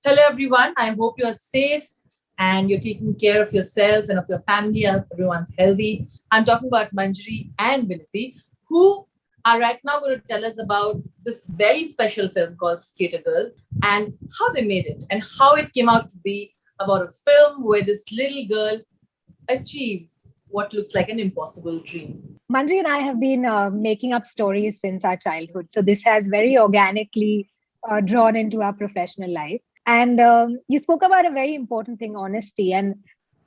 Hello, everyone. I hope you're safe and you're taking care of yourself and of your family. I hope everyone's healthy. I'm talking about Manjari and Vinati, who are right now going to tell us about this very special film called Skater Girl and how they made it and how it came out to be about a film where this little girl achieves what looks like an impossible dream. Manjari and I have been making up stories since our childhood. So this has very organically drawn into our professional life. And you spoke about a very important thing, honesty, and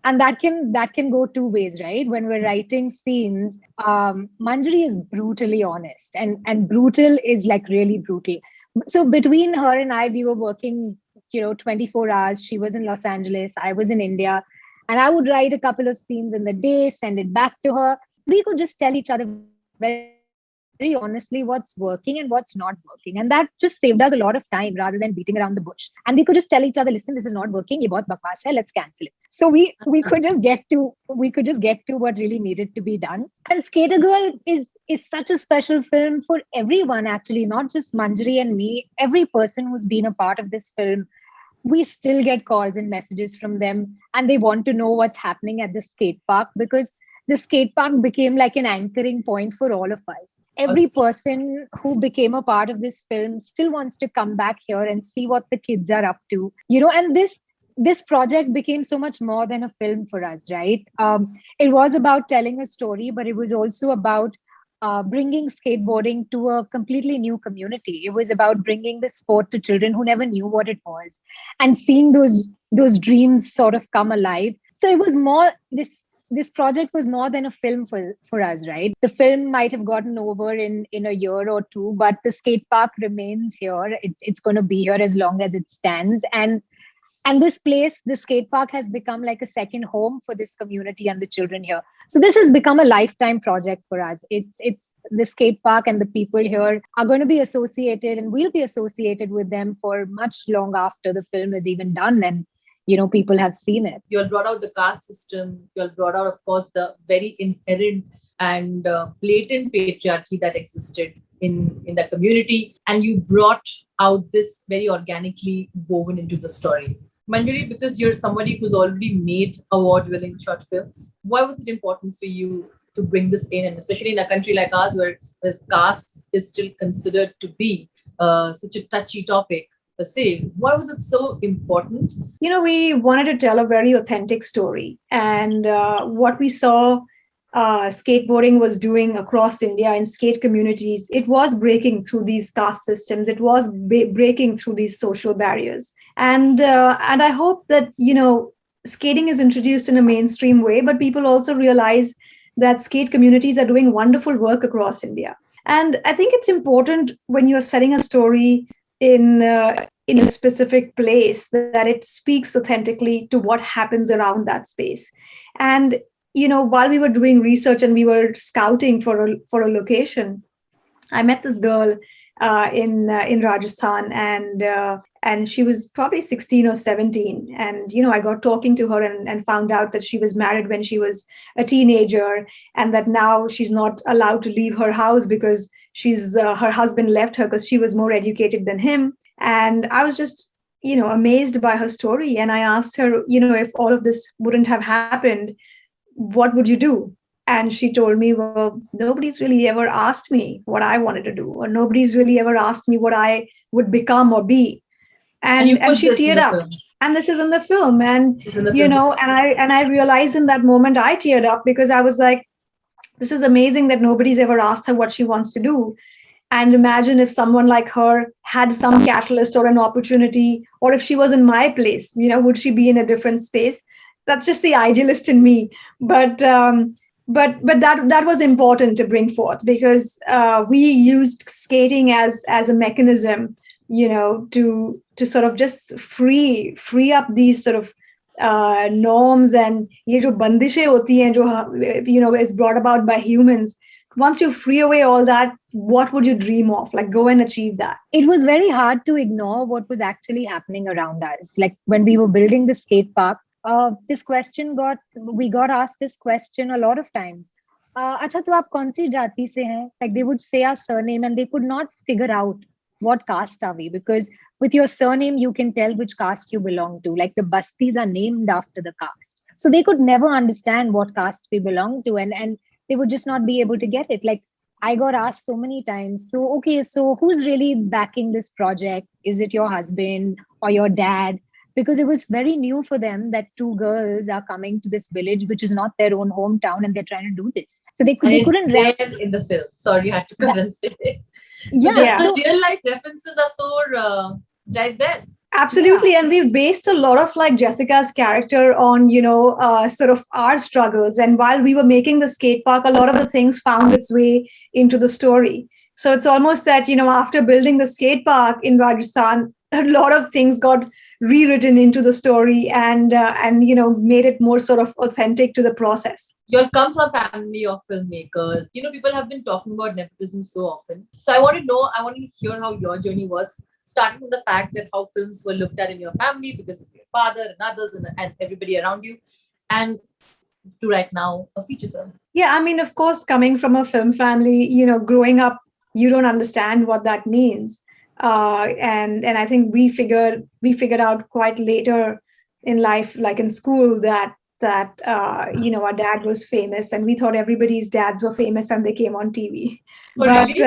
that can go two ways, right? When we're writing scenes, Manjari is brutally honest, and brutal is like really brutal. So between her and I, we were working, 24 hours. She was in Los Angeles, I was in India, and I would write a couple of scenes in the day, send it back to her. We could just tell each other very honestly what's working and what's not working. And that just saved us a lot of time rather than beating around the bush. And we could just tell each other, listen, this is not working, ye bahut bakwas hai, let's cancel it. So we could just get to what really needed to be done. And Skater Girl is such a special film for everyone, actually, not just Manjari and me, every person who's been a part of this film. We still get calls and messages from them, and they want to know what's happening at the skate park, because the skate park became like an anchoring point for all of us. Every person who became a part of this film still wants to come back here and see what the kids are up to, and this project became so much more than a film for us, right? It was about telling a story, but it was also about bringing skateboarding to a completely new community. It was about bringing the sport to children who never knew what it was, and seeing those dreams sort of come alive. So it was more this project was more than a film for us, right? The film might have gotten over in a year or two, but the skate park remains here. It's going to be here as long as it stands, and this place, the skate park, has become like a second home for this community and the children here. So this has become a lifetime project for us. It's the skate park, and the people here are going to be associated, and we'll be associated with them for much long after the film is even done, and people have seen it. You all brought out the caste system. You all brought out, of course, the very inherent and blatant patriarchy that existed in the community, and you brought out this very organically woven into the story. Manjari, because you're somebody who's already made award-winning short films, why was it important for you to bring this in, and especially in a country like ours where this caste is still considered to be such a touchy topic per se? Why was it so important? We wanted to tell a very authentic story. And what we saw skateboarding was doing across India in skate communities, it was breaking through these caste systems. It was breaking through these social barriers. And I hope that, skating is introduced in a mainstream way, but people also realize that skate communities are doing wonderful work across India. And I think it's important when you're setting a story in a specific place that it speaks authentically to what happens around that space. And while we were doing research and we were scouting for a location, I met this girl in Rajasthan, and she was probably 16 or 17. And I got talking to her and found out that she was married when she was a teenager, and that now she's not allowed to leave her house because her husband left her because she was more educated than him. And I was just amazed by her story. And I asked her, if all of this wouldn't have happened, what would you do? And she told me, well, nobody's really ever asked me what I wanted to do, or nobody's really ever asked me what I would become or be. And she teared up. And this is in the film. And, and I realized in that moment I teared up, because I was like, this is amazing that nobody's ever asked her what she wants to do. And imagine if someone like her had some catalyst or an opportunity, or if she was in my place, would she be in a different space? That's just the idealist in me. But that was important to bring forth, because we used skating as a mechanism, to sort of just free up these sort of norms, and ye jo bandishein hoti hain, jo is brought about by humans. Once you free away all that, what would you dream of? Like, go and achieve that. It was very hard to ignore what was actually happening around us. Like when we were building the skate park, we got asked this question a lot of times. Acha, to aap kaun si jati se hain? Like they would say our surname and they could not figure out what caste are we, because with your surname, you can tell which caste you belong to. Like the Bastis are named after the caste. So they could never understand what caste we belong to, and they would just not be able to get it. Like I got asked so many times, so okay, so who's really backing this project? Is it your husband or your dad? Because it was very new for them that two girls are coming to this village, which is not their own hometown, and they're trying to do this. So And they it's couldn't wrap there in the film. Sorry, I had to come that. and say. So Yeah. just Yeah. the So real life references are so right there. yeah. Absolutely. And we've based a lot of like Jessica's character on, sort of our struggles. And while we were making the skate park, a lot of the things found its way into the story. So it's almost that, after building the skate park in Rajasthan, a lot of things got rewritten into the story and made it more sort of authentic to the process. You'll come from a family of filmmakers. People have been talking about nepotism so often. So I want to know, I want to hear how your journey was, starting from the fact that how films were looked at in your family because of your father and others and everybody around you, and to right now a feature film. Yeah, I mean, of course, coming from a film family, growing up, you don't understand what that means, and I think we figured out quite later in life, like in school, that our dad was famous, and we thought everybody's dads were famous, and they came on TV. Oh, But really?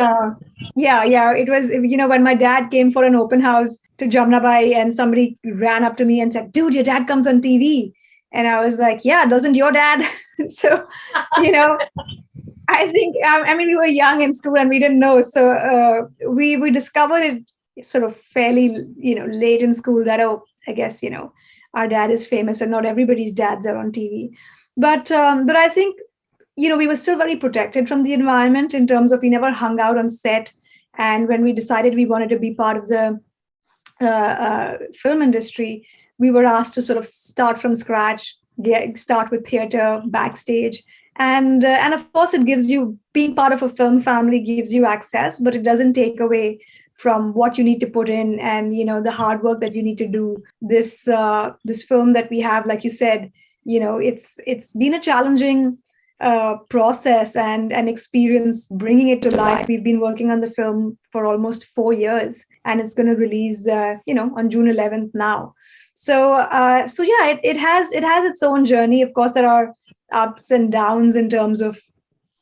yeah, it was when my dad came for an open house to Jamnabai, and somebody ran up to me and said, "Dude, your dad comes on TV." And I was like, "Yeah, doesn't your dad?" So, you know, I think I mean we were young in school and we didn't know, so we discovered it sort of fairly late in school that, oh, I guess our dad is famous and not everybody's dads are on TV, but I think we were still very protected from the environment in terms of we never hung out on set, and when we decided we wanted to be part of the film industry, we were asked to sort of start from scratch, start with theater, backstage, and of course, it gives you being part of a film family gives you access, but it doesn't take away from what you need to put in and the hard work that you need to do. This film that we have, like you said, it's been a challenging process and an experience bringing it to life. We've been working on the film for almost 4 years, and it's going to release, on June 11th now. So yeah, it has its own journey. Of course, there are ups and downs in terms of,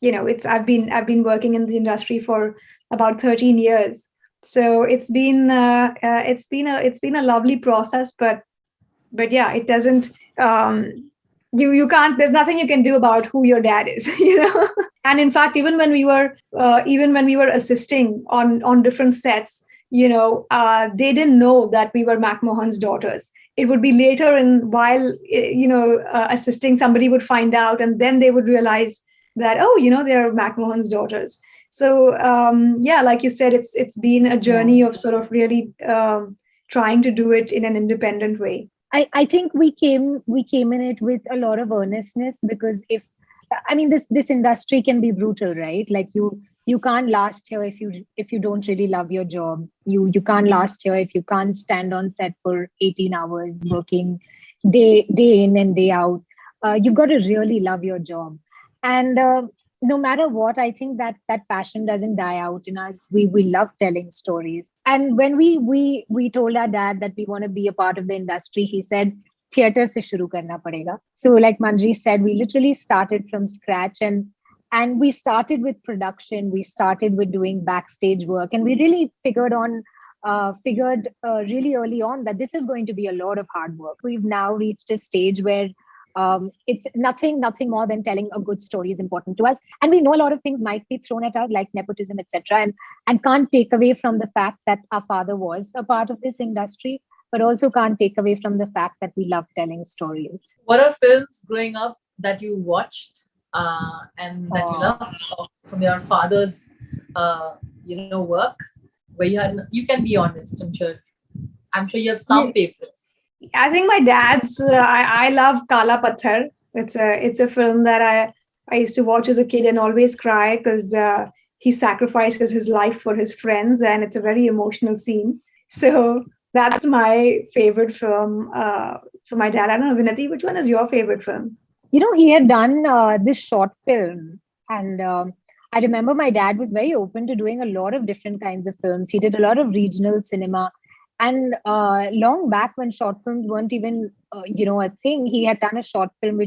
it's I've been working in the industry for about 13 years. So it's been a lovely process, but yeah, it doesn't you can't, there's nothing you can do about who your dad is. And in fact, even when we were assisting on different sets, they didn't know that we were Mac Mohan's daughters. It would be later, and while assisting, somebody would find out, and then they would realize that, oh, they're Mac Mohan's daughters. So yeah, like you said, it's been a journey of sort of really trying to do it in an independent way. I think we came in it with a lot of earnestness, because this industry can be brutal, right? Like you can't last here if you don't really love your job. You can't last here if you can't stand on set for 18 hours working day in and day out. You've got to really love your job, and no matter what, I think that passion doesn't die out in us. We love telling stories. And when we told our dad that we want to be a part of the industry, he said, theater se shuru karna padega. So like Manji said, we literally started from scratch, and we started with production. We started with doing backstage work, and we really figured really early on that this is going to be a lot of hard work. We've now reached a stage where it's nothing more than telling a good story is important to us, and we know a lot of things might be thrown at us like nepotism, etc., and can't take away from the fact that our father was a part of this industry, but also can't take away from the fact that we love telling stories. What are films growing up that you watched and that you loved from your father's work, where you can be honest? I'm sure you have some favorites. I think my dad's. I love Kala Patthar. It's a film that I used to watch as a kid and always cry because he sacrifices his life for his friends, and it's a very emotional scene. So that's my favorite film for my dad. I don't know, Vinati, which one is your favorite film? He had done this short film, and I remember my dad was very open to doing a lot of different kinds of films. He did a lot of regional cinema, And long back, when short films weren't even, a thing, he had done a short film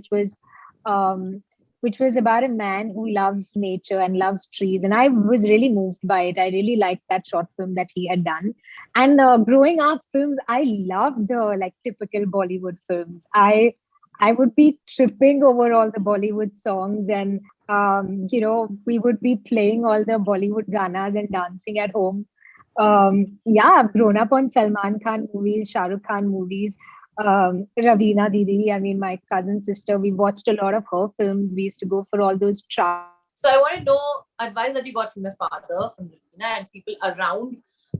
um, which was about a man who loves nature and loves trees. And I was really moved by it. I really liked that short film that he had done. And growing up, films, I loved the like typical Bollywood films. I would be tripping over all the Bollywood songs, and we would be playing all the Bollywood ganas and dancing at home. Yeah, I've grown up on Salman Khan movies, Shah Rukh Khan movies, Ravina Didi. I mean, my cousin sister, we watched a lot of her films. We used to go for all those trials. So I want to know advice that you got from your father, from Ravina, and people around,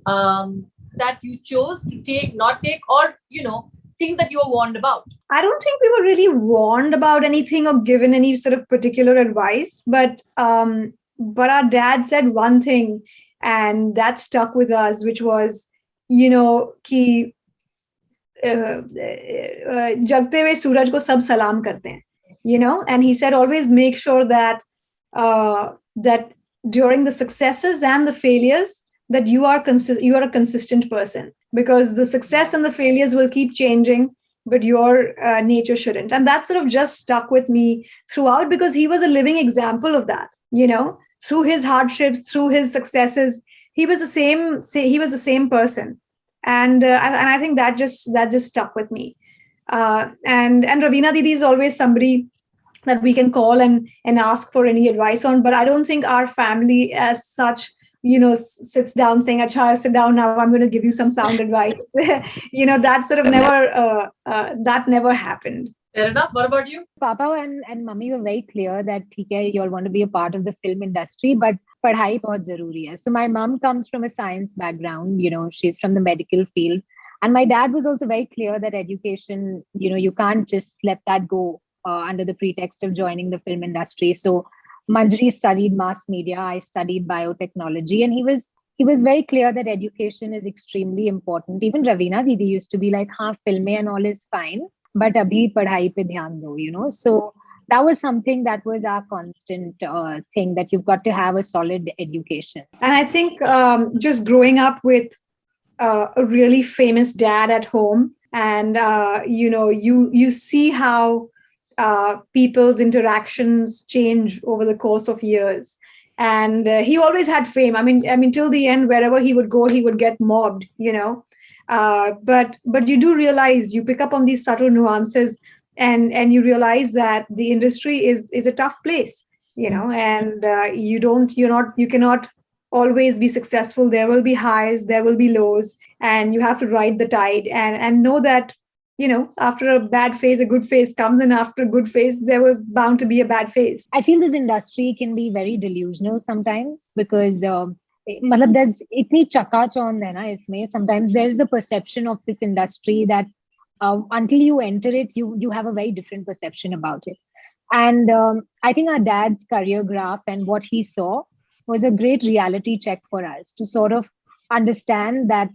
that you chose to take, not take, or things that you were warned about. I don't think we were really warned about anything or given any sort of particular advice, but our dad said one thing, and that stuck with us, which was, कि जगते हुए सूरज को सब सलाम करते हैं, and he said always make sure that that during the successes and the failures that you are a consistent person, because the success and the failures will keep changing, but your nature shouldn't. And that sort of just stuck with me throughout, because he was a living example of that. Through his hardships, through his successes, he was the same person. And I think that just stuck with me. And Ravina Didi is always somebody that we can call and ask for any advice on. But I don't think our family as such, sits down saying, "Acha, sit down now, I'm going to give you some sound advice." That sort of never happened. Fair enough. What about you? Papa and Mummy were very clear that you all want to be a part of the film industry, but padhai bahut zaruri hai. So my mom comes from a science background, she's from the medical field. And my dad was also very clear that education, you can't just let that go under the pretext of joining the film industry. So Manjari studied mass media, I studied biotechnology, and he was very clear that education is extremely important. Even Ravina Didi used to be like, "Haan, filme and all is fine, but abhi padhai pe dhyan do," So that was something that was our constant thing, that you've got to have a solid education. And I think just growing up with a really famous dad at home, and you see how people's interactions change over the course of years. And he always had fame. I mean, till the end, wherever he would go, he would get mobbed. But you do realize, you pick up on these subtle nuances, and you realize that the industry is a tough place, and you cannot always be successful. There will be highs, there will be lows, and you have to ride the tide and know that, after a bad phase, a good phase comes, and after a good phase, there was bound to be a bad phase. I feel this industry can be very delusional sometimes, because there's itni chakachaund hai na isme. Sometimes there is a perception of this industry that until you enter it, you have a very different perception about it. And I think our dad's career graph and what he saw was a great reality check for us to sort of understand that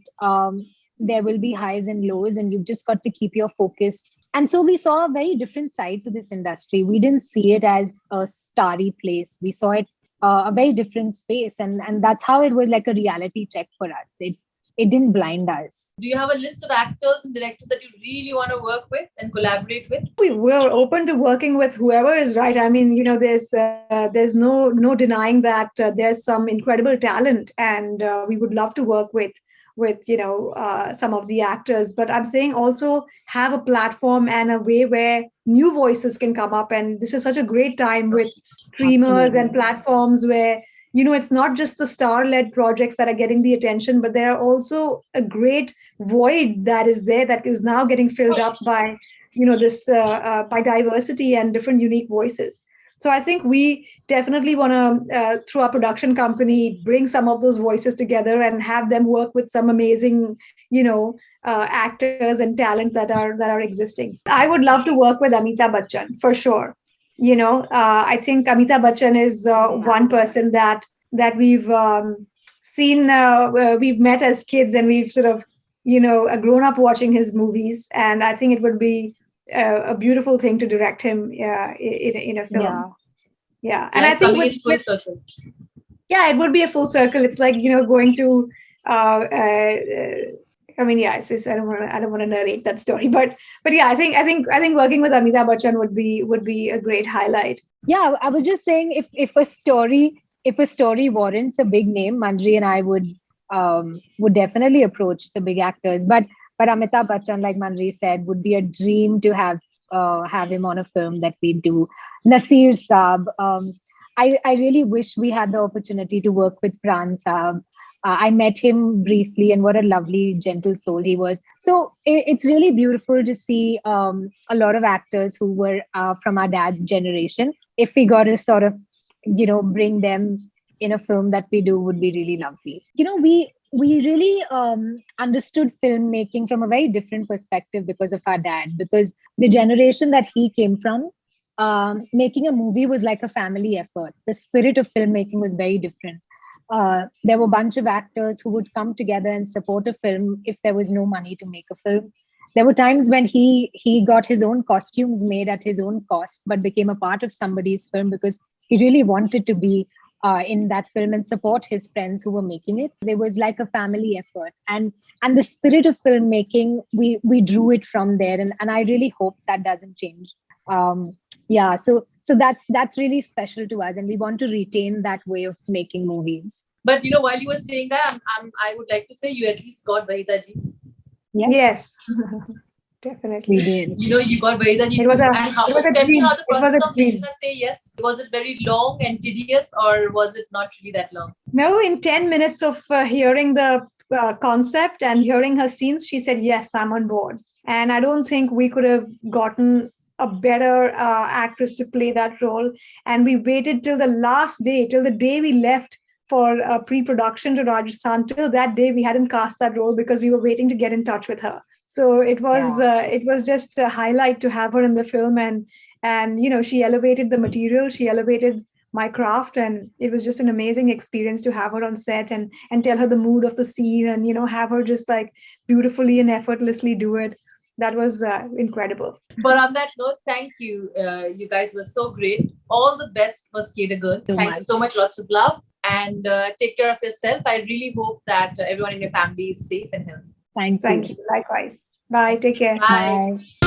there will be highs and lows, and you've just got to keep your focus. And so we saw a very different side to this industry. We didn't see it as a starry place. We saw it a very different space, and that's how it was like a reality check for us. It didn't blind us. Do you have a list of actors and directors that you really want to work with and collaborate with? We're open to working with whoever is right. I mean, there's no denying that there's some incredible talent, and we would love to work with some of the actors. But I'm saying also have a platform and a way where new voices can come up. And this is such a great time with streamers and platforms where, it's not just the star-led projects that are getting the attention, but there are also a great void that is there that is now getting filled up by, by diversity and different unique voices. So I think we definitely want to, through our production company, bring some of those voices together and have them work with some amazing, actors and talent that are existing. I would love to work with Amitabh Bachchan for sure. I think Amitabh Bachchan is one person that we've seen, we've met as kids, and we've sort of, grown up watching his movies. And I think it would be a beautiful thing to direct him in a film. Yeah. And I think it would be a full circle. It's like, going to I mean, yeah, I don't want to narrate that story, but yeah, I think working with Amitabh Bachchan would be a great highlight. Yeah, I was just saying, if a story warrants a big name, Manjri and I would definitely approach the big actors. But Amitabh Bachchan, like Manjri said, would be a dream to have him on a film that we do. Nasir Saab. I really wish we had the opportunity to work with Pran Saab. I met him briefly, and what a lovely, gentle soul he was. So it's really beautiful to see a lot of actors who were from our dad's generation. If we got to sort of, bring them in a film that we do, would be really lovely. We really understood filmmaking from a very different perspective because of our dad, because the generation that he came from, making a movie was like a family effort. The spirit of filmmaking was very different. There were a bunch of actors who would come together and support a film if there was no money to make a film. There were times when he got his own costumes made at his own cost, but became a part of somebody's film because he really wanted to be in that film and support his friends who were making it. It was like a family effort, and the spirit of filmmaking, we drew it from there, and I really hope that doesn't change. Yeah, so that's really special to us, and we want to retain that way of making movies. But while you were saying that, I would like to say you at least got Vahida ji. Yes, Yes, we definitely. did. You got Vahida ji It was too. a And how? it was a Tell me dream. how the It was process a of making dream. her say yes. Was it very long and tedious, or was it not really that long? No, in 10 minutes of hearing the concept and hearing her scenes, she said, "Yes, I'm on board." And I don't think we could have gotten a better actress to play that role. And we waited till the last day, till the day we left for pre-production to Rajasthan. Till that day, we hadn't cast that role because we were waiting to get in touch with her. So Yeah. it was just a highlight to have her in the film, and she elevated the material, she elevated my craft, and it was just an amazing experience to have her on set and tell her the mood of the scene, and have her just like beautifully and effortlessly do it. That was incredible. But on that note, thank you. You guys were so great. All the best for Skater Girl. So Thank you so much. Lots of love. And take care of yourself. I really hope that everyone in your family is safe and healthy. Thank Thank you. you. Likewise. Bye. Take care. Bye. Bye.